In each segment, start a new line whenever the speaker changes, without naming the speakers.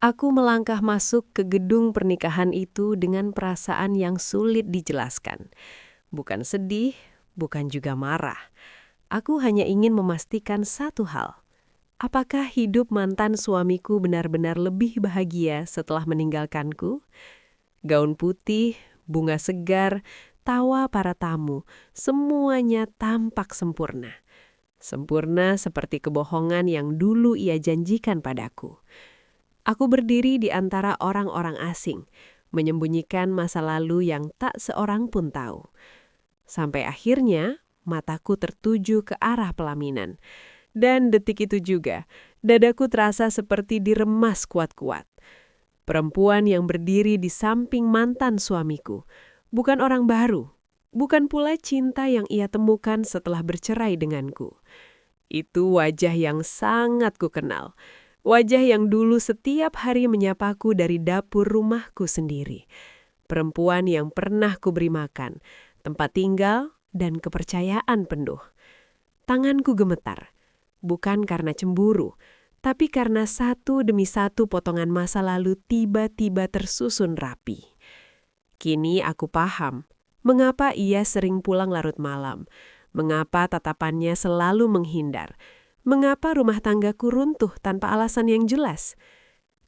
Aku melangkah masuk ke gedung pernikahan itu dengan perasaan yang sulit dijelaskan. Bukan sedih, bukan juga marah. Aku hanya ingin memastikan satu hal. Apakah hidup mantan suamiku benar-benar lebih bahagia setelah meninggalkanku? Gaun putih, bunga segar, tawa para tamu, semuanya tampak sempurna. Sempurna seperti kebohongan yang dulu ia janjikan padaku. Aku berdiri di antara orang-orang asing, menyembunyikan masa lalu yang tak seorang pun tahu. Sampai akhirnya, mataku tertuju ke arah pelaminan. Dan detik itu juga, dadaku terasa seperti diremas kuat-kuat. Perempuan yang berdiri di samping mantan suamiku, bukan orang baru, bukan pula cinta yang ia temukan setelah bercerai denganku. Itu wajah yang sangat kukenal. Wajah yang dulu setiap hari menyapaku dari dapur rumahku sendiri. Perempuan yang pernah kuberi makan, tempat tinggal, dan kepercayaan penuh. Tanganku gemetar, bukan karena cemburu, tapi karena satu demi satu potongan masa lalu tiba-tiba tersusun rapi. Kini aku paham mengapa ia sering pulang larut malam, mengapa tatapannya selalu menghindar, mengapa rumah tanggaku runtuh tanpa alasan yang jelas.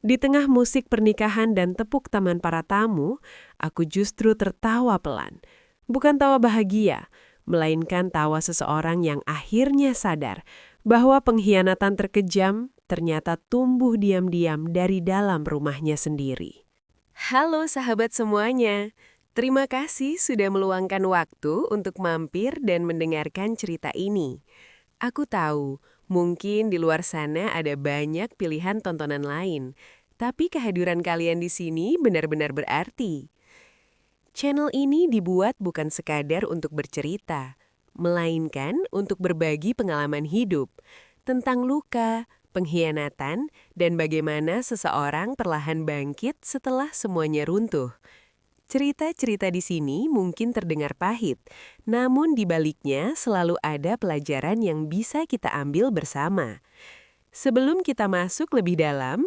Di tengah musik pernikahan dan tepuk tangan para tamu, aku justru tertawa pelan. Bukan tawa bahagia, melainkan tawa seseorang yang akhirnya sadar bahwa pengkhianatan terkejam ternyata tumbuh diam-diam dari dalam rumahnya sendiri. Halo sahabat semuanya, terima kasih sudah meluangkan waktu untuk mampir dan mendengarkan cerita ini. Aku tahu, mungkin di luar sana ada banyak pilihan tontonan lain, tapi kehadiran kalian di sini benar-benar berarti. Channel ini dibuat bukan sekadar untuk bercerita, melainkan untuk berbagi pengalaman hidup tentang luka, pengkhianatan, dan bagaimana seseorang perlahan bangkit setelah semuanya runtuh. Cerita-cerita di sini mungkin terdengar pahit, namun di baliknya selalu ada pelajaran yang bisa kita ambil bersama. Sebelum kita masuk lebih dalam,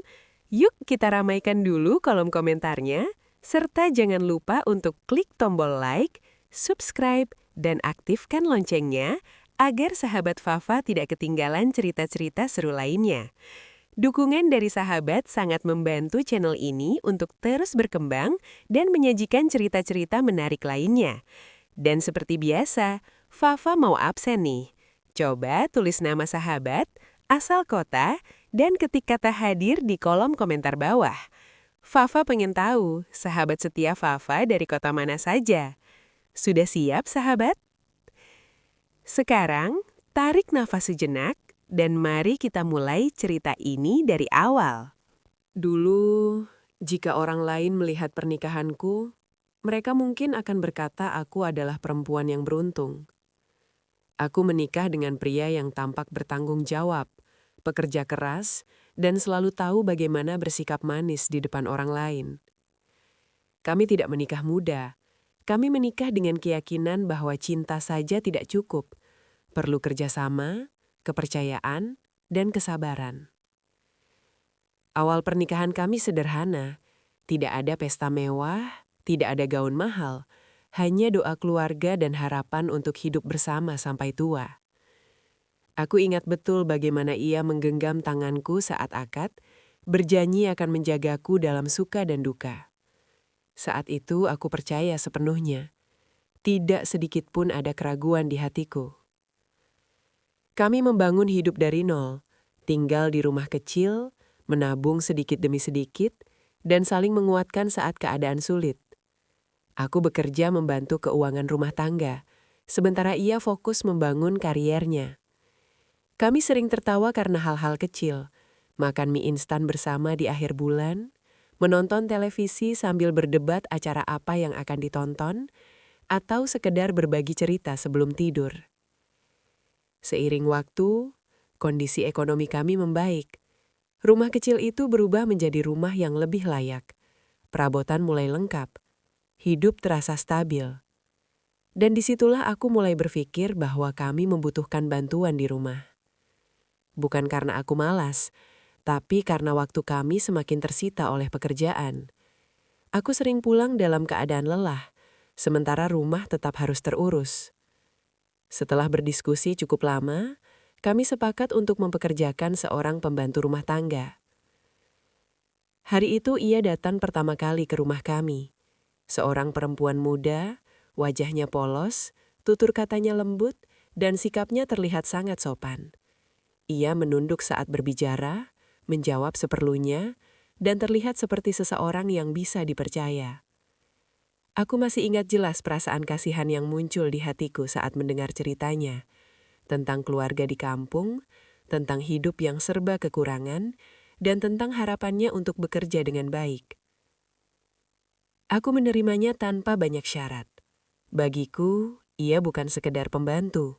yuk kita ramaikan dulu kolom komentarnya, serta jangan lupa untuk klik tombol like, subscribe, dan aktifkan loncengnya agar sahabat Fafa tidak ketinggalan cerita-cerita seru lainnya. Dukungan dari sahabat sangat membantu channel ini untuk terus berkembang dan menyajikan cerita-cerita menarik lainnya. Dan seperti biasa, Fafa mau absen nih. Coba tulis nama sahabat, asal kota, dan ketik kata hadir di kolom komentar bawah. Fafa pengen tahu sahabat setia Fafa dari kota mana saja. Sudah siap sahabat? Sekarang, tarik nafas sejenak dan mari kita mulai cerita ini dari awal. Dulu, jika orang lain melihat pernikahanku, mereka mungkin akan berkata aku adalah perempuan yang beruntung. Aku menikah dengan pria yang tampak bertanggung jawab, pekerja keras, dan selalu tahu bagaimana bersikap manis di depan orang lain. Kami tidak menikah muda. Kami menikah dengan keyakinan bahwa cinta saja tidak cukup. Perlu kerjasama, kepercayaan, dan kesabaran. Awal pernikahan kami sederhana. Tidak ada pesta mewah, tidak ada gaun mahal. Hanya doa keluarga dan harapan untuk hidup bersama sampai tua. Aku ingat betul bagaimana ia menggenggam tanganku saat akad, berjanji akan menjagaku dalam suka dan duka. Saat itu aku percaya sepenuhnya. Tidak sedikit pun ada keraguan di hatiku. Kami membangun hidup dari nol, tinggal di rumah kecil, menabung sedikit demi sedikit, dan saling menguatkan saat keadaan sulit. Aku bekerja membantu keuangan rumah tangga, sementara ia fokus membangun kariernya. Kami sering tertawa karena hal-hal kecil, makan mie instan bersama di akhir bulan, menonton televisi sambil berdebat acara apa yang akan ditonton, atau sekedar berbagi cerita sebelum tidur. Seiring waktu, kondisi ekonomi kami membaik. Rumah kecil itu berubah menjadi rumah yang lebih layak. Perabotan mulai lengkap. Hidup terasa stabil. Dan disitulah aku mulai berpikir bahwa kami membutuhkan bantuan di rumah. Bukan karena aku malas,
Tapi karena waktu kami semakin tersita oleh pekerjaan, aku sering pulang dalam keadaan lelah, sementara rumah tetap harus terurus. Setelah berdiskusi cukup lama, kami sepakat untuk mempekerjakan seorang pembantu rumah tangga. Hari itu ia datang pertama kali ke rumah kami. Seorang perempuan muda, wajahnya polos, tutur katanya lembut, dan sikapnya terlihat sangat sopan. Ia menunduk saat berbicara, menjawab seperlunya, dan terlihat seperti seseorang yang bisa dipercaya. Aku masih ingat jelas perasaan kasihan yang muncul di hatiku saat mendengar ceritanya, tentang keluarga di kampung, tentang hidup yang serba kekurangan, dan tentang harapannya untuk bekerja dengan baik. Aku menerimanya tanpa banyak syarat. Bagiku, ia bukan sekedar pembantu.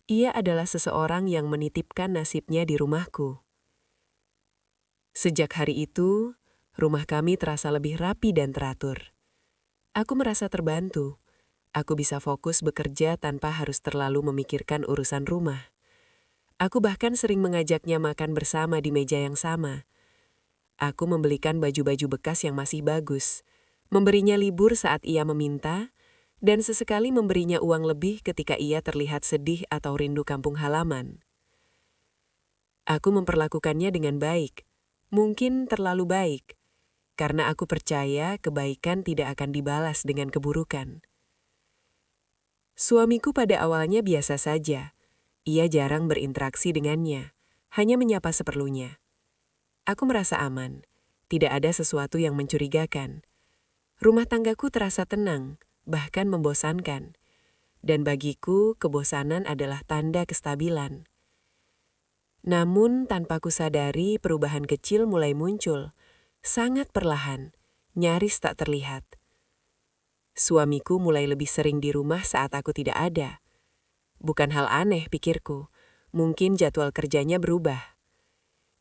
Ia adalah seseorang yang menitipkan nasibnya di rumahku. Sejak hari itu, rumah kami terasa lebih rapi dan teratur. Aku merasa terbantu. Aku bisa fokus bekerja tanpa harus terlalu memikirkan urusan rumah. Aku bahkan sering mengajaknya makan bersama di meja yang sama. Aku membelikan baju-baju bekas yang masih bagus, memberinya libur saat ia meminta, dan sesekali memberinya uang lebih ketika ia terlihat sedih atau rindu kampung halaman. Aku memperlakukannya dengan baik, mungkin terlalu baik, karena aku percaya kebaikan tidak akan dibalas dengan keburukan. Suamiku pada awalnya biasa saja. Ia jarang berinteraksi dengannya, hanya menyapa seperlunya. Aku merasa aman, tidak ada sesuatu yang mencurigakan. Rumah tanggaku terasa tenang, bahkan membosankan. Dan bagiku, kebosanan adalah tanda kestabilan. Namun, tanpa kusadari, perubahan kecil mulai muncul, sangat perlahan, nyaris tak terlihat. Suamiku mulai lebih sering di rumah saat aku tidak ada. Bukan hal aneh, pikirku. Mungkin jadwal kerjanya berubah.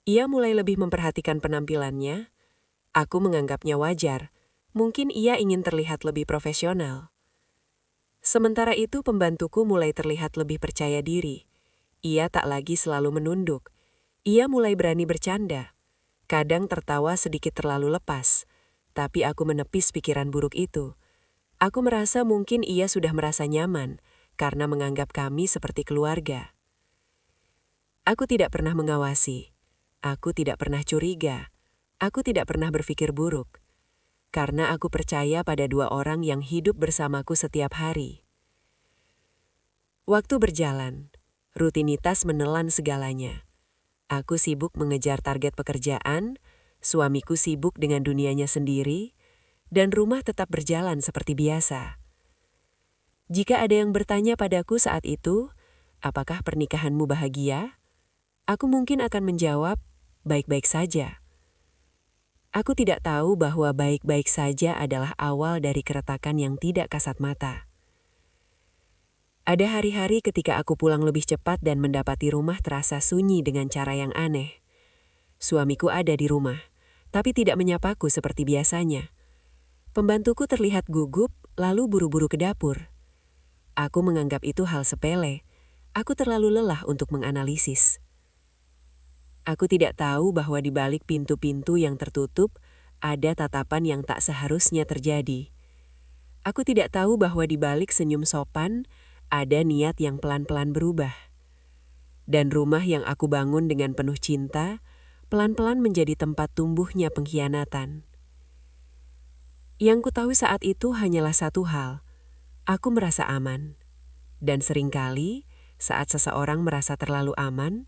Ia mulai lebih memperhatikan penampilannya. Aku menganggapnya wajar. Mungkin ia ingin terlihat lebih profesional. Sementara itu, pembantuku mulai terlihat lebih percaya diri. Ia tak lagi selalu menunduk. Ia mulai berani bercanda. Kadang tertawa sedikit terlalu lepas. Tapi aku menepis pikiran buruk itu. Aku merasa mungkin ia sudah merasa nyaman karena menganggap kami seperti keluarga. Aku tidak pernah mengawasi. Aku tidak pernah curiga. Aku tidak pernah berpikir buruk. Karena aku percaya pada dua orang yang hidup bersamaku setiap hari. Waktu berjalan, rutinitas menelan segalanya. Aku sibuk mengejar target pekerjaan, suamiku sibuk dengan dunianya sendiri, dan rumah tetap berjalan seperti biasa. Jika ada yang bertanya padaku saat itu, apakah pernikahanmu bahagia? Aku mungkin akan menjawab, baik-baik saja. Aku tidak tahu bahwa baik-baik saja adalah awal dari keretakan yang tidak kasat mata. Ada hari-hari ketika aku pulang lebih cepat dan mendapati rumah terasa sunyi dengan cara yang aneh. Suamiku ada di rumah, tapi tidak menyapaku seperti biasanya. Pembantuku terlihat gugup, lalu buru-buru ke dapur. Aku menganggap itu hal sepele. Aku terlalu lelah untuk menganalisis. Aku tidak tahu bahwa di balik pintu-pintu yang tertutup, ada tatapan yang tak seharusnya terjadi. Aku tidak tahu bahwa di balik senyum sopan, ada niat yang pelan-pelan berubah. Dan rumah yang aku bangun dengan penuh cinta, pelan-pelan menjadi tempat tumbuhnya pengkhianatan. Yang ku tahu saat itu hanyalah satu hal, aku merasa aman. Dan seringkali, saat seseorang merasa terlalu aman,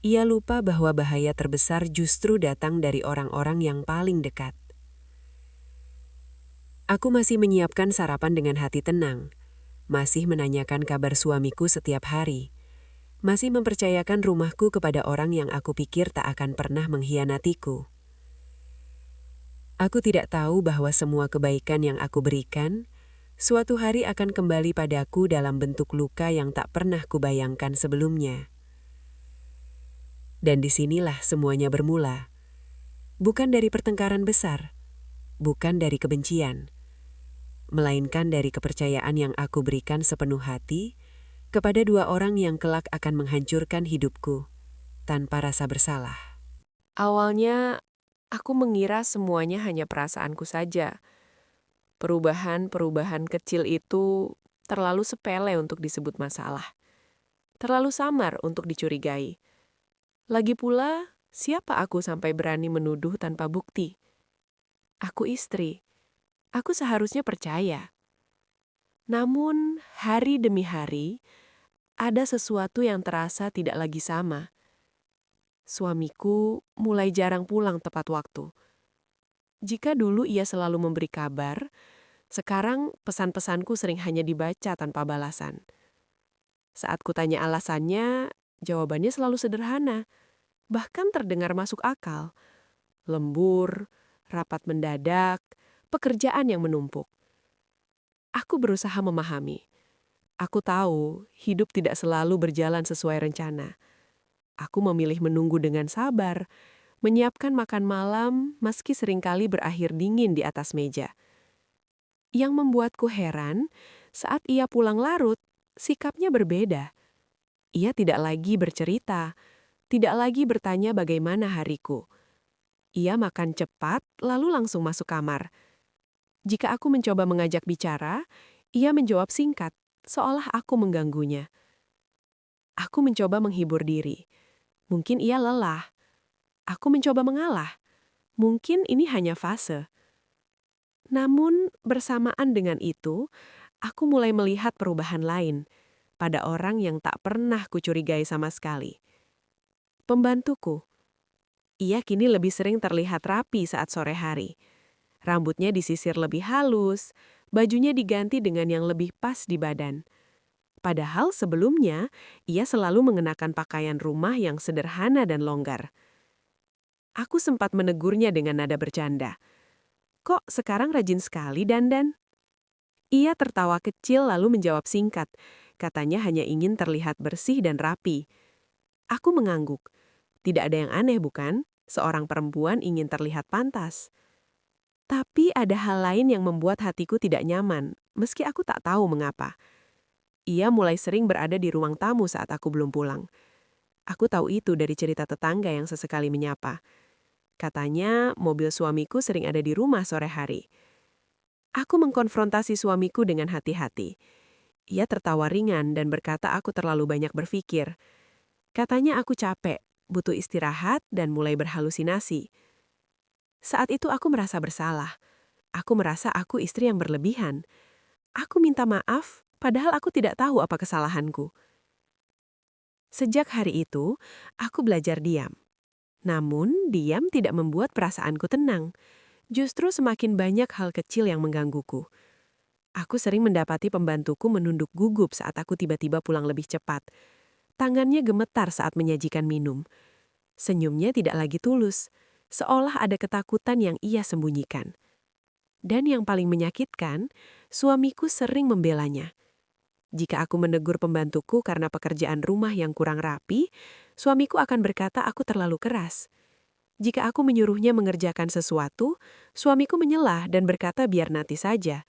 ia lupa bahwa bahaya terbesar justru datang dari orang-orang yang paling dekat. Aku masih menyiapkan sarapan dengan hati tenang, masih menanyakan kabar suamiku setiap hari, masih mempercayakan rumahku kepada orang yang aku pikir tak akan pernah mengkhianatiku. Aku tidak tahu bahwa semua kebaikan yang aku berikan, suatu hari akan kembali padaku dalam bentuk luka yang tak pernah kubayangkan sebelumnya. Dan disinilah semuanya bermula. Bukan dari pertengkaran besar, bukan dari kebencian, melainkan dari kepercayaan yang aku berikan sepenuh hati kepada dua orang yang kelak akan menghancurkan hidupku tanpa rasa bersalah.
Awalnya, aku mengira semuanya hanya perasaanku saja. Perubahan-perubahan kecil itu terlalu sepele untuk disebut masalah. Terlalu samar untuk dicurigai. Lagi pula, siapa aku sampai berani menuduh tanpa bukti? Aku istri. Aku seharusnya percaya. Namun, hari demi hari, ada sesuatu yang terasa tidak lagi sama. Suamiku mulai jarang pulang tepat waktu. Jika dulu ia selalu memberi kabar, sekarang pesan-pesanku sering hanya dibaca tanpa balasan. Saat kutanya alasannya, jawabannya selalu sederhana, bahkan terdengar masuk akal. Lembur, rapat mendadak, pekerjaan yang menumpuk. Aku berusaha memahami. Aku tahu hidup tidak selalu berjalan sesuai rencana. Aku memilih menunggu dengan sabar, menyiapkan makan malam meski seringkali berakhir dingin di atas meja. Yang membuatku heran, saat ia pulang larut, sikapnya berbeda. Ia tidak lagi bercerita, tidak lagi bertanya bagaimana hariku. Ia makan cepat, lalu langsung masuk kamar. Jika aku mencoba mengajak bicara, ia menjawab singkat, seolah aku mengganggunya. Aku mencoba menghibur diri. Mungkin ia lelah. Aku mencoba mengalah. Mungkin ini hanya fase. Namun, bersamaan dengan itu, aku mulai melihat perubahan lain pada orang yang tak pernah kucurigai sama sekali. Pembantuku. Ia kini lebih sering terlihat rapi saat sore hari. Rambutnya disisir lebih halus, bajunya diganti dengan yang lebih pas di badan. Padahal sebelumnya, ia selalu mengenakan pakaian rumah yang sederhana dan longgar. Aku sempat menegurnya dengan nada bercanda. Kok sekarang rajin sekali dandan? Ia tertawa kecil lalu menjawab singkat. Katanya hanya ingin terlihat bersih dan rapi. Aku mengangguk. Tidak ada yang aneh bukan? Seorang perempuan ingin terlihat pantas. Tapi ada hal lain yang membuat hatiku tidak nyaman, meski aku tak tahu mengapa. Ia mulai sering berada di ruang tamu saat aku belum pulang. Aku tahu itu dari cerita tetangga yang sesekali menyapa. Katanya mobil suamiku sering ada di rumah sore hari. Aku mengkonfrontasi suamiku dengan hati-hati. Ia tertawa ringan dan berkata aku terlalu banyak berpikir. Katanya aku capek, butuh istirahat dan mulai berhalusinasi. Saat itu aku merasa bersalah. Aku merasa aku istri yang berlebihan. Aku minta maaf, padahal aku tidak tahu apa kesalahanku. Sejak hari itu, aku belajar diam. Namun, diam tidak membuat perasaanku tenang. Justru semakin banyak hal kecil yang menggangguku. Aku sering mendapati pembantuku menunduk gugup saat aku tiba-tiba pulang lebih cepat. Tangannya gemetar saat menyajikan minum. Senyumnya tidak lagi tulus, seolah ada ketakutan yang ia sembunyikan. Dan yang paling menyakitkan, suamiku sering membelanya. Jika aku menegur pembantuku karena pekerjaan rumah yang kurang rapi, suamiku akan berkata aku terlalu keras. Jika aku menyuruhnya mengerjakan sesuatu, suamiku menyelah dan berkata biar nanti saja.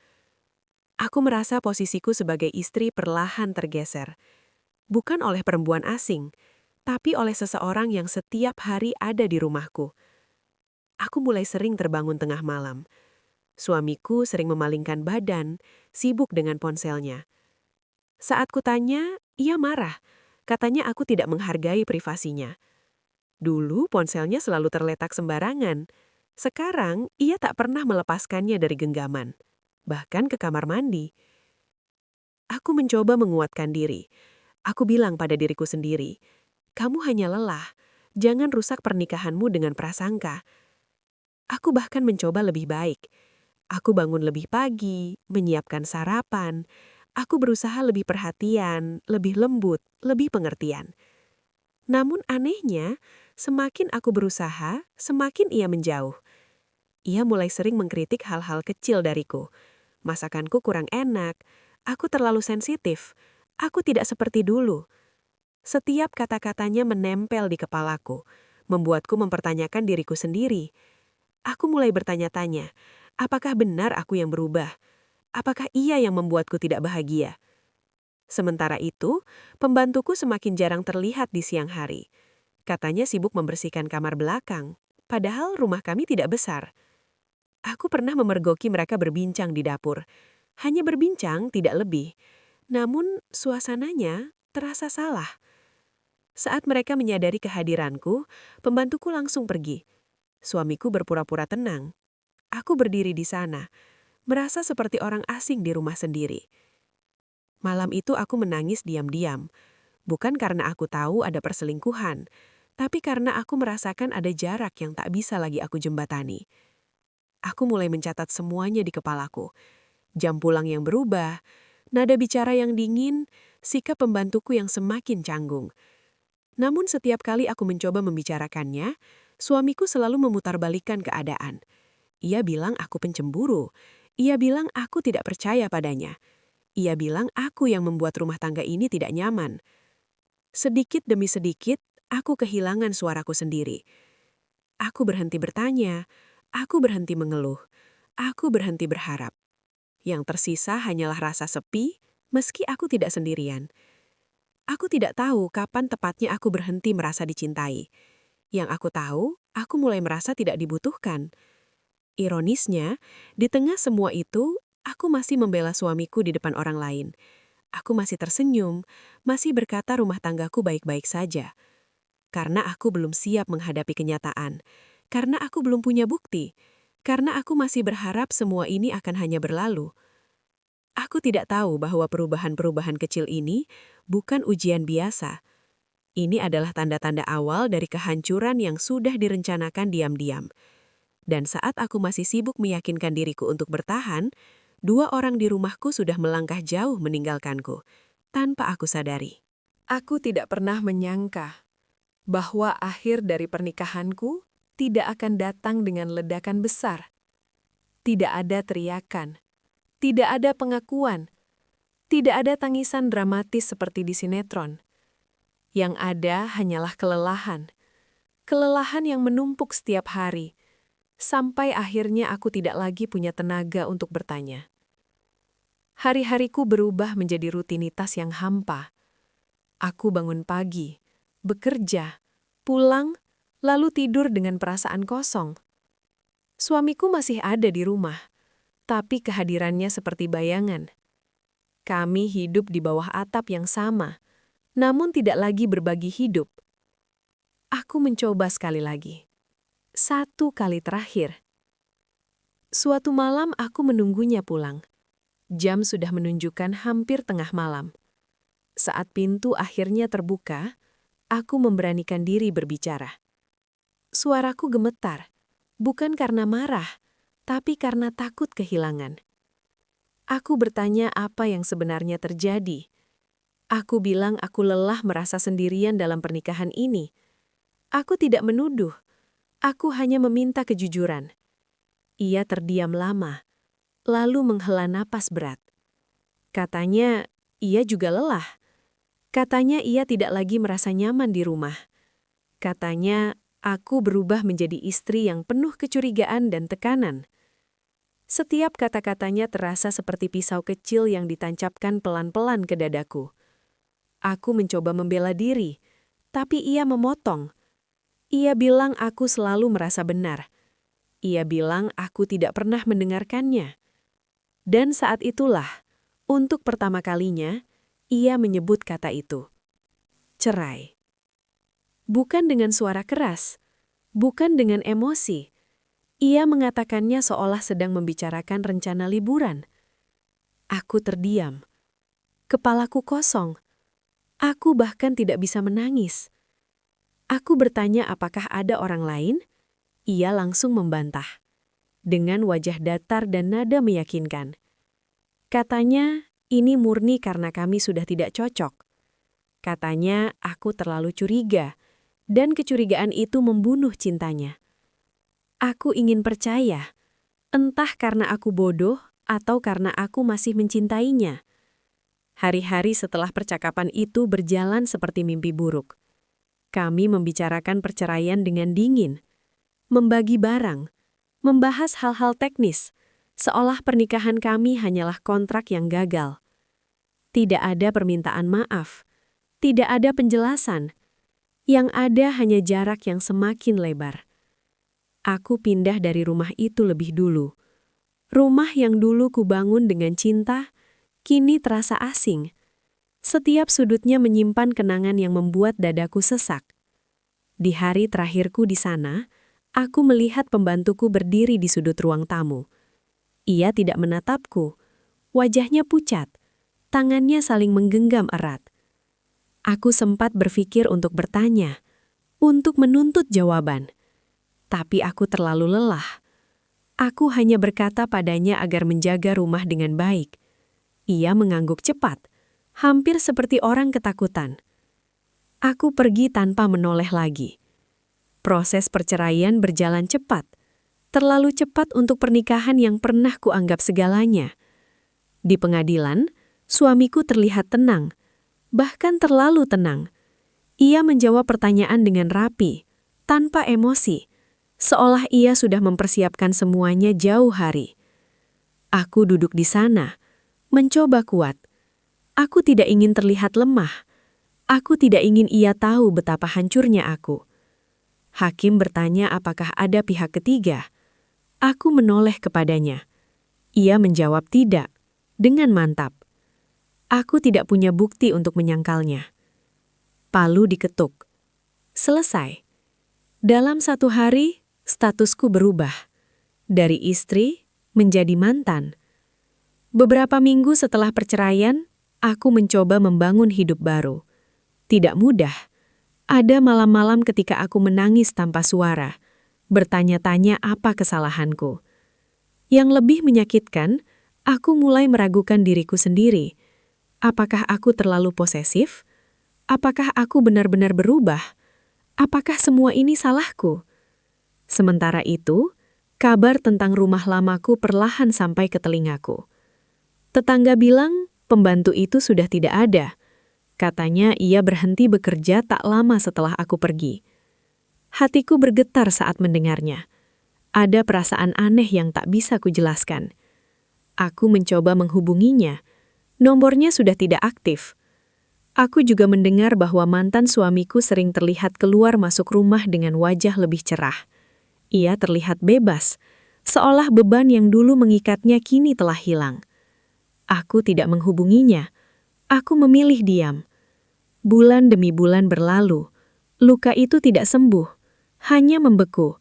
Aku merasa posisiku sebagai istri perlahan tergeser. Bukan oleh perempuan asing, tapi oleh seseorang yang setiap hari ada di rumahku. Aku mulai sering terbangun tengah malam. Suamiku sering memalingkan badan, sibuk dengan ponselnya. Saat kutanya, ia marah. Katanya aku tidak menghargai privasinya. Dulu ponselnya selalu terletak sembarangan. Sekarang ia tak pernah melepaskannya dari genggaman. Bahkan ke kamar mandi. Aku mencoba menguatkan diri. Aku bilang pada diriku sendiri, kamu hanya lelah. Jangan rusak pernikahanmu dengan prasangka. Aku bahkan mencoba lebih baik. Aku bangun lebih pagi, menyiapkan sarapan. Aku berusaha lebih perhatian, lebih lembut, lebih pengertian. Namun anehnya, semakin aku berusaha, semakin ia menjauh. Ia mulai sering mengkritik hal-hal kecil dariku. Masakanku kurang enak, aku terlalu sensitif, aku tidak seperti dulu. Setiap kata-katanya menempel di kepalaku, membuatku mempertanyakan diriku sendiri. Aku mulai bertanya-tanya, apakah benar aku yang berubah? Apakah ia yang membuatku tidak bahagia? Sementara itu, pembantuku semakin jarang terlihat di siang hari.
Katanya sibuk membersihkan kamar belakang, padahal rumah kami tidak besar. Aku pernah memergoki mereka berbincang di dapur. Hanya berbincang, tidak lebih. Namun, suasananya terasa salah. Saat mereka menyadari kehadiranku, pembantuku langsung pergi. Suamiku berpura-pura tenang. Aku berdiri di sana, merasa seperti orang asing di rumah sendiri. Malam itu aku menangis diam-diam. Bukan karena aku tahu ada perselingkuhan, tapi karena aku merasakan ada jarak yang tak bisa lagi aku jembatani. Aku mulai mencatat semuanya di kepalaku. Jam pulang yang berubah, nada bicara yang dingin, sikap pembantuku yang semakin canggung. Namun setiap kali aku mencoba membicarakannya, suamiku selalu memutarbalikkan keadaan. Ia bilang aku pencemburu. Ia bilang aku tidak percaya padanya. Ia bilang aku yang membuat rumah tangga ini tidak nyaman. Sedikit demi sedikit, aku kehilangan suaraku sendiri. Aku berhenti bertanya, aku berhenti mengeluh, aku berhenti berharap. Yang tersisa hanyalah rasa sepi, meski aku tidak sendirian. Aku tidak tahu kapan tepatnya aku berhenti merasa dicintai. Yang aku tahu, aku mulai merasa tidak dibutuhkan. Ironisnya, di tengah semua itu, aku masih membela suamiku di depan orang lain. Aku masih tersenyum, masih berkata rumah tanggaku baik-baik saja. Karena aku belum siap menghadapi kenyataan. Karena aku belum punya bukti. Karena aku masih berharap semua ini akan hanya berlalu. Aku tidak tahu bahwa perubahan-perubahan kecil ini bukan ujian biasa. Ini adalah tanda-tanda awal dari kehancuran yang sudah direncanakan diam-diam. Dan saat aku masih sibuk meyakinkan diriku untuk bertahan, 2 orang di rumahku sudah melangkah jauh meninggalkanku, tanpa aku sadari.
Aku tidak pernah menyangka bahwa akhir dari pernikahanku tidak akan datang dengan ledakan besar. Tidak ada teriakan, tidak ada pengakuan, tidak ada tangisan dramatis seperti di sinetron. Yang ada hanyalah kelelahan. Kelelahan yang menumpuk setiap hari, sampai akhirnya aku tidak lagi punya tenaga untuk bertanya. Hari-hariku berubah menjadi rutinitas yang hampa. Aku bangun pagi, bekerja, pulang, lalu tidur dengan perasaan kosong. Suamiku masih ada di rumah, tapi kehadirannya seperti bayangan. Kami hidup di bawah atap yang sama, namun tidak lagi berbagi hidup. Aku mencoba sekali lagi. 1 kali terakhir. Suatu malam aku menunggunya pulang. Jam sudah menunjukkan hampir tengah malam. Saat pintu akhirnya terbuka, aku memberanikan diri berbicara. Suaraku gemetar, bukan karena marah, tapi karena takut kehilangan. Aku bertanya apa yang sebenarnya terjadi. Aku bilang aku lelah merasa sendirian dalam pernikahan ini. Aku tidak menuduh. Aku hanya meminta kejujuran. Ia terdiam lama, lalu menghela napas berat. Katanya, ia juga lelah. Katanya ia tidak lagi merasa nyaman di rumah. Katanya, aku berubah menjadi istri yang penuh kecurigaan dan tekanan. Setiap kata-katanya terasa seperti pisau kecil yang ditancapkan pelan-pelan ke dadaku. Aku mencoba membela diri, tapi ia memotong. Ia bilang aku selalu merasa benar. Ia bilang aku tidak pernah mendengarkannya. Dan saat itulah, untuk pertama kalinya, ia menyebut kata itu. Cerai. Bukan dengan suara keras, bukan dengan emosi. Ia mengatakannya seolah sedang membicarakan rencana liburan. Aku terdiam. Kepalaku kosong. Aku bahkan tidak bisa menangis. Aku bertanya apakah ada orang lain? Ia langsung membantah. Dengan wajah datar dan nada meyakinkan. Katanya, ini murni karena kami sudah tidak cocok. Katanya, aku terlalu curiga, dan kecurigaan itu membunuh cintanya. Aku ingin percaya, entah karena aku bodoh atau karena aku masih mencintainya. Hari-hari setelah percakapan itu berjalan seperti mimpi buruk. Kami membicarakan perceraian dengan dingin, membagi barang, membahas hal-hal teknis, seolah pernikahan kami hanyalah kontrak yang gagal. Tidak ada permintaan maaf, tidak ada penjelasan. Yang ada hanya jarak yang semakin lebar. Aku pindah dari rumah itu lebih dulu. Rumah yang dulu kubangun dengan cinta, kini terasa asing. Setiap sudutnya menyimpan kenangan yang membuat dadaku sesak. Di hari terakhirku di sana, aku melihat pembantuku berdiri di sudut ruang tamu. Ia tidak menatapku. Wajahnya pucat. Tangannya saling menggenggam erat. Aku sempat berpikir untuk bertanya, untuk menuntut jawaban. Tapi aku terlalu lelah. Aku hanya berkata padanya agar menjaga rumah dengan baik. Ia mengangguk cepat, hampir seperti orang ketakutan. Aku pergi tanpa menoleh lagi. Proses perceraian berjalan cepat, terlalu cepat untuk pernikahan yang pernah kuanggap segalanya. Di pengadilan, suamiku terlihat tenang, bahkan terlalu tenang. Ia menjawab pertanyaan dengan rapi, tanpa emosi, seolah ia sudah mempersiapkan semuanya jauh hari. Aku duduk di sana, mencoba kuat. Aku tidak ingin terlihat lemah. Aku tidak ingin ia tahu betapa hancurnya aku. Hakim bertanya apakah ada pihak ketiga. Aku menoleh kepadanya. Ia menjawab tidak, dengan mantap. Aku tidak punya bukti untuk menyangkalnya. Palu diketuk. Selesai. Dalam 1 hari, statusku berubah. Dari istri menjadi mantan. Beberapa minggu setelah perceraian, aku mencoba membangun hidup baru. Tidak mudah. Ada malam-malam ketika aku menangis tanpa suara, bertanya-tanya apa kesalahanku. Yang lebih menyakitkan, aku mulai meragukan diriku sendiri. Apakah aku terlalu posesif? Apakah aku benar-benar berubah? Apakah semua ini salahku? Sementara itu, kabar tentang rumah lamaku perlahan sampai ke telingaku. Tetangga bilang pembantu itu sudah tidak ada. Katanya ia berhenti bekerja tak lama setelah aku pergi. Hatiku bergetar saat mendengarnya. Ada perasaan aneh yang tak bisa kujelaskan. Aku mencoba menghubunginya. Nomornya sudah tidak aktif. Aku juga mendengar bahwa mantan suamiku sering terlihat keluar masuk rumah dengan wajah lebih cerah. Ia terlihat bebas, seolah beban yang dulu mengikatnya kini telah hilang. Aku tidak menghubunginya. Aku memilih diam. Bulan demi bulan berlalu. Luka itu tidak sembuh, hanya membeku.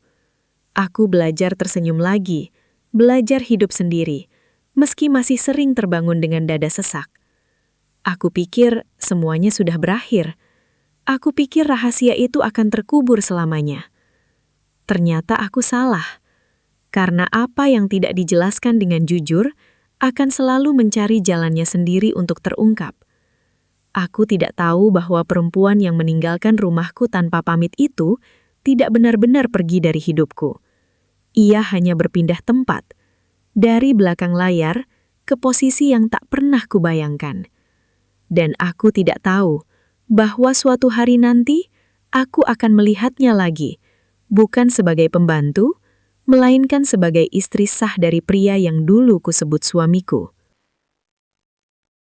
Aku belajar tersenyum lagi, belajar hidup sendiri, meski masih sering terbangun dengan dada sesak. Aku pikir semuanya sudah berakhir. Aku pikir rahasia itu akan terkubur selamanya. Ternyata aku salah. Karena apa yang tidak dijelaskan dengan jujur akan selalu mencari jalannya sendiri untuk terungkap. Aku tidak tahu bahwa perempuan yang meninggalkan rumahku tanpa pamit itu tidak benar-benar pergi dari hidupku. Ia hanya berpindah tempat, dari belakang layar ke posisi yang tak pernah kubayangkan. Dan aku tidak tahu bahwa suatu hari nanti aku akan melihatnya lagi, bukan sebagai pembantu, melainkan sebagai istri sah dari pria yang dulu kusebut suamiku.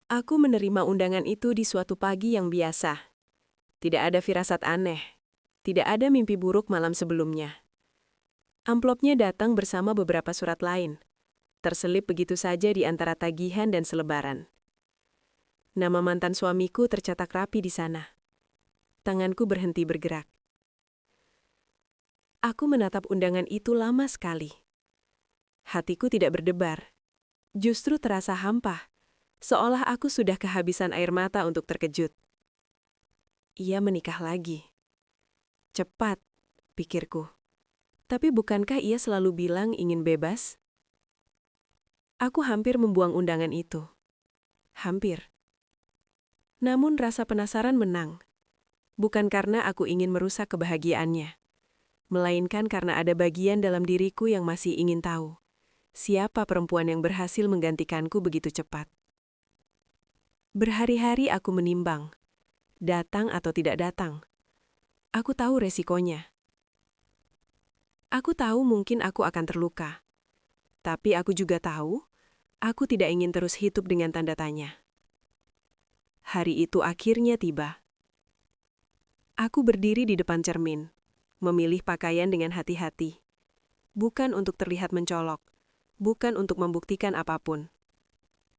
Aku menerima undangan itu di suatu pagi yang biasa. Tidak ada firasat aneh. Tidak ada mimpi buruk malam sebelumnya. Amplopnya datang bersama beberapa surat lain, terselip begitu saja di antara tagihan dan selebaran. Nama mantan suamiku tercetak rapi di sana. Tanganku berhenti bergerak. Aku menatap undangan itu lama sekali. Hatiku tidak berdebar. Justru terasa hampa, seolah aku sudah kehabisan air mata untuk terkejut. Ia menikah lagi. Cepat, pikirku. Tapi bukankah ia selalu bilang ingin bebas? Aku hampir membuang undangan itu. Hampir. Namun rasa penasaran menang. Bukan karena aku ingin merusak kebahagiaannya, melainkan karena ada bagian dalam diriku yang masih ingin tahu siapa perempuan yang berhasil menggantikanku begitu cepat. Berhari-hari aku menimbang, datang atau tidak datang. Aku tahu resikonya. Aku tahu mungkin aku akan terluka. Tapi aku juga tahu, aku tidak ingin terus hidup dengan tanda tanya. Hari itu akhirnya tiba.
Aku berdiri di depan cermin, memilih pakaian dengan hati-hati. Bukan untuk terlihat mencolok, bukan untuk membuktikan apapun.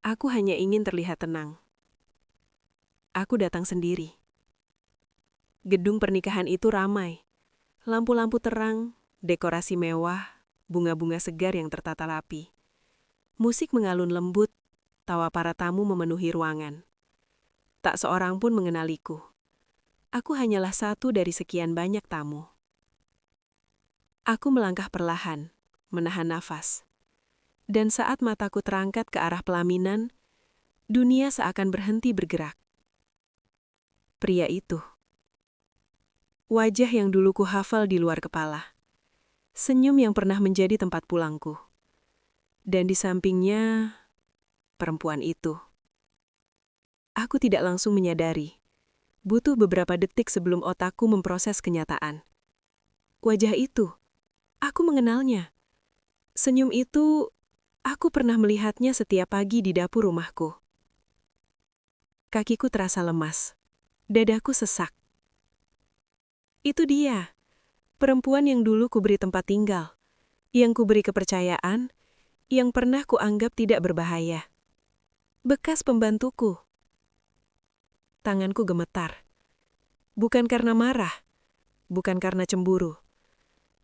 Aku hanya ingin terlihat tenang. Aku datang sendiri. Gedung pernikahan itu ramai. Lampu-lampu terang, dekorasi mewah, bunga-bunga segar yang tertata rapi. Musik mengalun lembut, tawa para tamu memenuhi ruangan. Tak seorang pun mengenaliku. Aku hanyalah satu dari sekian banyak tamu. Aku melangkah perlahan, menahan nafas. Dan saat mataku terangkat ke arah pelaminan, dunia seakan berhenti bergerak. Pria itu. Wajah yang dulu kuhafal di luar kepala. Senyum yang pernah menjadi tempat pulangku. Dan di sampingnya, perempuan itu. Aku tidak langsung menyadari. Butuh beberapa detik sebelum otakku memproses kenyataan. Wajah itu, aku mengenalnya. Senyum itu, aku pernah melihatnya setiap pagi di dapur rumahku. Kakiku terasa lemas. Dadaku sesak. Itu dia, perempuan yang dulu kuberi tempat tinggal, yang kuberi kepercayaan, yang pernah kuanggap tidak berbahaya. Bekas pembantuku. Tanganku gemetar. Bukan karena marah, bukan karena cemburu,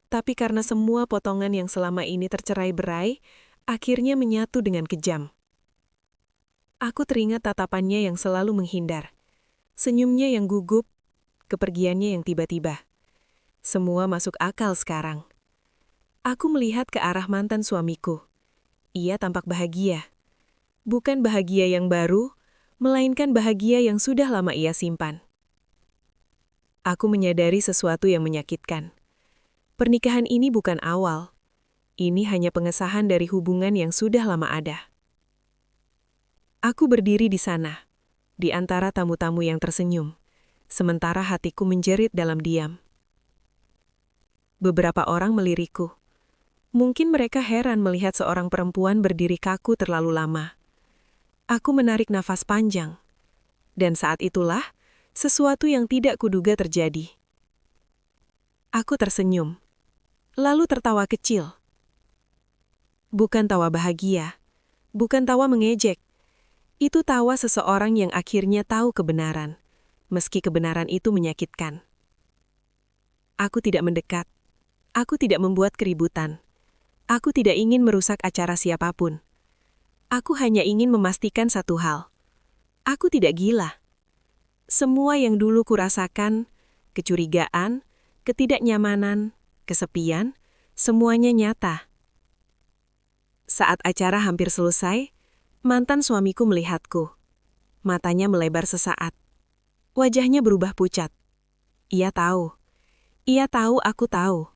tapi karena semua potongan yang selama ini tercerai-berai akhirnya menyatu dengan kejam. Aku teringat tatapannya yang selalu menghindar, senyumnya yang gugup, kepergiannya yang tiba-tiba. Semua masuk akal sekarang. Aku melihat ke arah mantan suamiku. Ia tampak bahagia. Bukan bahagia yang baru, melainkan bahagia yang sudah lama ia simpan. Aku menyadari sesuatu yang menyakitkan. Pernikahan ini bukan awal. Ini hanya pengesahan dari hubungan yang sudah lama ada. Aku berdiri di sana, di antara tamu-tamu yang tersenyum, sementara hatiku menjerit dalam diam. Beberapa orang melirikku. Mungkin mereka heran melihat seorang perempuan berdiri kaku terlalu lama. Aku menarik nafas panjang. Dan saat itulah, sesuatu yang tidak kuduga terjadi. Aku tersenyum, lalu tertawa kecil. Bukan tawa bahagia, bukan tawa mengejek. Itu tawa seseorang yang akhirnya tahu kebenaran, meski kebenaran itu menyakitkan. Aku tidak mendekat. Aku tidak membuat keributan. Aku tidak ingin merusak acara siapapun. Aku hanya ingin memastikan satu hal. Aku tidak gila. Semua yang dulu kurasakan, kecurigaan, ketidaknyamanan, kesepian, semuanya nyata. Saat acara hampir selesai, mantan suamiku melihatku. Matanya melebar sesaat. Wajahnya berubah pucat. Ia tahu. Ia tahu aku tahu.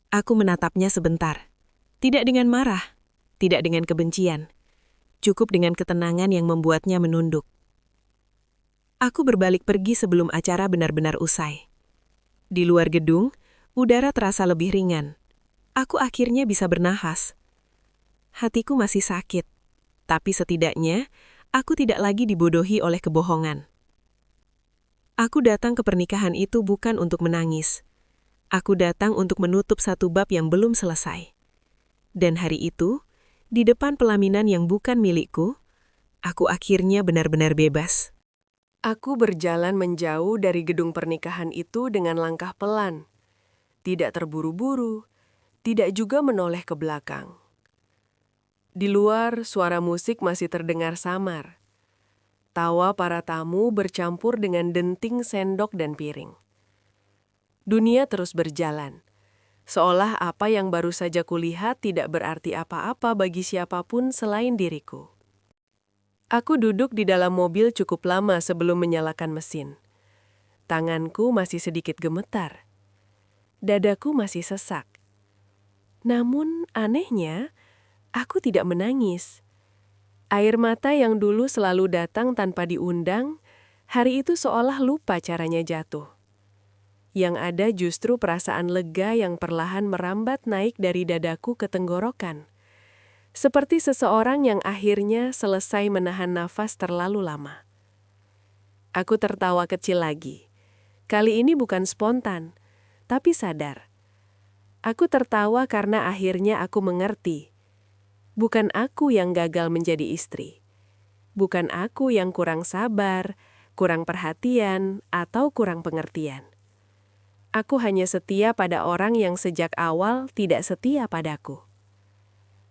Aku menatapnya sebentar. Tidak dengan marah, tidak dengan kebencian. Cukup dengan ketenangan yang membuatnya menunduk. Aku berbalik pergi sebelum acara benar-benar usai. Di luar gedung, udara terasa lebih ringan. Aku akhirnya bisa bernafas. Hatiku masih sakit, tapi setidaknya aku tidak lagi dibodohi oleh kebohongan. Aku datang ke pernikahan itu bukan untuk menangis. Aku datang untuk menutup satu bab yang belum selesai. Dan hari itu, di depan pelaminan yang bukan milikku, aku akhirnya benar-benar bebas. Aku berjalan menjauh dari gedung pernikahan itu dengan langkah pelan. Tidak terburu-buru, tidak juga menoleh ke belakang. Di luar, suara musik masih terdengar samar. Tawa para tamu bercampur dengan denting sendok dan piring. Dunia terus berjalan, seolah apa yang baru saja kulihat tidak berarti apa-apa bagi siapapun selain diriku. Aku duduk di dalam mobil cukup lama sebelum menyalakan mesin. Tanganku masih sedikit gemetar. Dadaku masih sesak. Namun anehnya, aku tidak menangis. Air mata yang dulu selalu datang tanpa diundang, hari itu seolah lupa caranya jatuh. Yang ada justru perasaan lega yang perlahan merambat naik dari dadaku ke tenggorokan. Seperti seseorang yang akhirnya selesai menahan nafas terlalu lama. Aku tertawa kecil lagi. Kali ini bukan spontan, tapi sadar. Aku tertawa karena akhirnya aku mengerti. Bukan aku yang gagal menjadi istri. Bukan aku yang kurang sabar, kurang perhatian, atau kurang pengertian. Aku hanya setia pada orang yang sejak awal tidak setia padaku.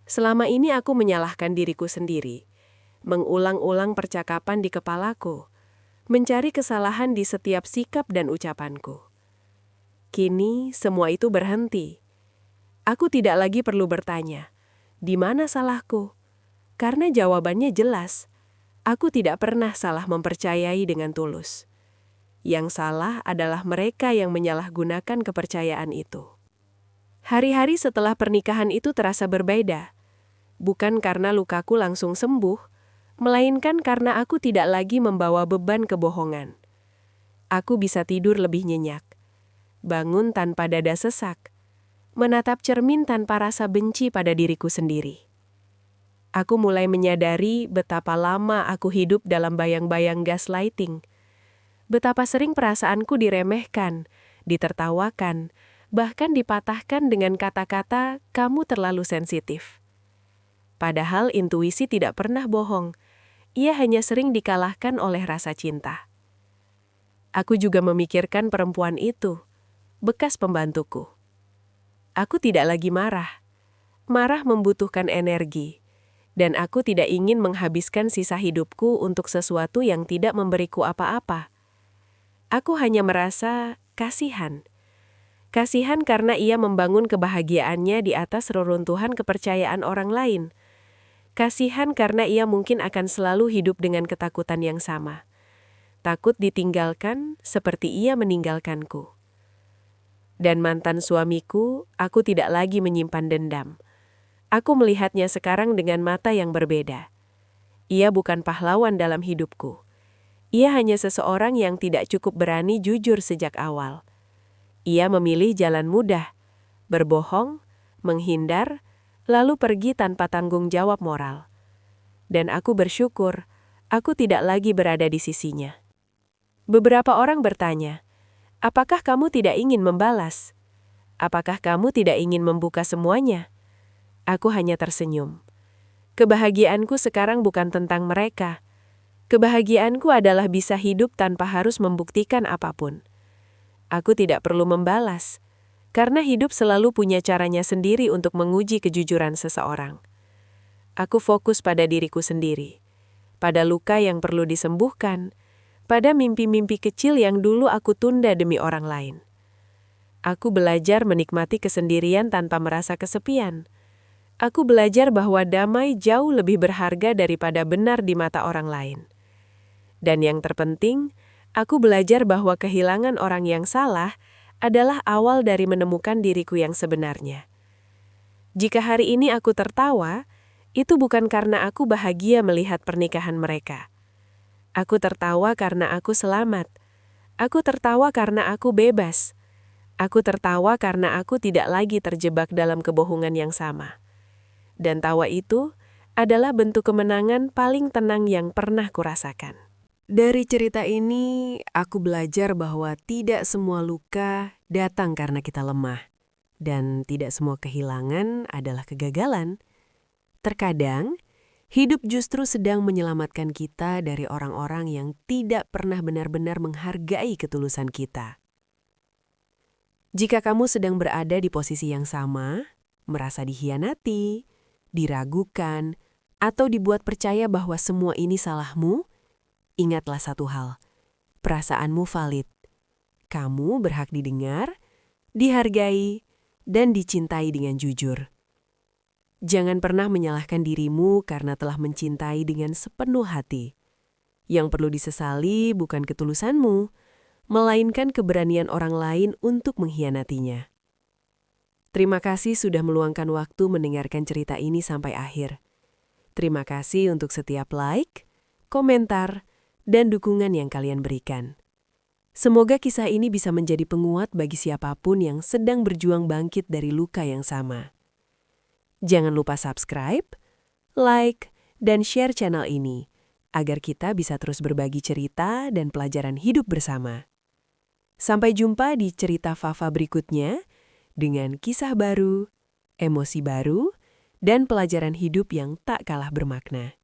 Selama ini aku menyalahkan diriku sendiri, mengulang-ulang percakapan di kepalaku, mencari kesalahan di setiap sikap dan ucapanku. Kini semua itu berhenti. Aku tidak lagi perlu bertanya, di mana salahku? Karena jawabannya jelas. Aku tidak pernah salah mempercayai dengan tulus. Yang salah adalah mereka yang menyalahgunakan kepercayaan itu. Hari-hari setelah pernikahan itu terasa berbeda. Bukan karena lukaku langsung sembuh, melainkan karena aku tidak lagi membawa beban kebohongan. Aku bisa tidur lebih nyenyak, bangun tanpa dada sesak, menatap cermin tanpa rasa benci pada diriku sendiri. Aku mulai menyadari betapa lama aku hidup dalam bayang-bayang gaslighting. Betapa sering perasaanku diremehkan, ditertawakan, bahkan dipatahkan dengan kata-kata "kamu terlalu sensitif". Padahal intuisi tidak pernah bohong. Ia hanya sering dikalahkan oleh rasa cinta. Aku juga memikirkan perempuan itu, bekas pembantuku. Aku tidak lagi marah. Marah membutuhkan energi. Dan aku tidak ingin menghabiskan sisa hidupku untuk sesuatu yang tidak memberiku apa-apa. Aku hanya merasa kasihan. Kasihan karena ia membangun kebahagiaannya di atas reruntuhan kepercayaan orang lain. Kasihan karena ia mungkin akan selalu hidup dengan ketakutan yang sama. Takut ditinggalkan seperti ia meninggalkanku. Dan mantan suamiku, aku tidak lagi menyimpan dendam. Aku melihatnya sekarang dengan mata yang berbeda. Ia bukan pahlawan dalam hidupku. Ia hanya seseorang yang tidak cukup berani jujur sejak awal. Ia memilih jalan mudah, berbohong, menghindar, lalu pergi tanpa tanggung jawab moral. Dan aku bersyukur, aku tidak lagi berada di sisinya. Beberapa orang bertanya, apakah kamu tidak ingin membalas? Apakah kamu tidak ingin membuka semuanya? Aku hanya tersenyum. Kebahagiaanku sekarang bukan tentang mereka. Kebahagiaanku adalah bisa hidup tanpa harus membuktikan apapun. Aku tidak perlu membalas, karena hidup selalu punya caranya sendiri untuk menguji kejujuran seseorang. Aku fokus pada diriku sendiri, pada luka yang perlu disembuhkan, pada mimpi-mimpi kecil yang dulu aku tunda demi orang lain. Aku belajar menikmati kesendirian tanpa merasa kesepian. Aku belajar bahwa damai jauh lebih berharga daripada benar di mata orang lain. Dan yang terpenting, aku belajar bahwa kehilangan orang yang salah adalah awal dari menemukan diriku yang sebenarnya. Jika hari ini aku tertawa, itu bukan karena aku bahagia melihat pernikahan mereka. Aku tertawa karena aku selamat. Aku tertawa karena aku bebas. Aku tertawa karena aku tidak lagi terjebak dalam kebohongan yang sama. Dan tawa itu adalah bentuk kemenangan paling tenang yang pernah kurasakan. Dari cerita ini, aku belajar bahwa tidak semua luka datang karena kita lemah. Dan tidak semua kehilangan adalah kegagalan. Terkadang, hidup justru sedang menyelamatkan kita dari orang-orang yang tidak pernah benar-benar menghargai ketulusan kita. Jika kamu sedang berada di posisi yang sama, merasa dikhianati, diragukan, atau dibuat percaya bahwa semua ini salahmu, ingatlah satu hal, perasaanmu valid. Kamu berhak didengar, dihargai, dan dicintai dengan jujur. Jangan pernah menyalahkan dirimu karena telah mencintai dengan sepenuh hati. Yang perlu disesali bukan ketulusanmu, melainkan keberanian orang lain untuk mengkhianatinya. Terima kasih sudah meluangkan waktu mendengarkan cerita ini sampai akhir. Terima kasih untuk setiap like, komentar, dan dukungan yang kalian berikan. Semoga kisah ini bisa menjadi penguat bagi siapapun yang sedang berjuang bangkit dari luka yang sama. Jangan lupa subscribe, like, dan share channel ini, agar kita bisa terus berbagi cerita dan pelajaran hidup bersama. Sampai jumpa di cerita Fafa berikutnya dengan kisah baru, emosi baru, dan pelajaran hidup yang tak kalah bermakna.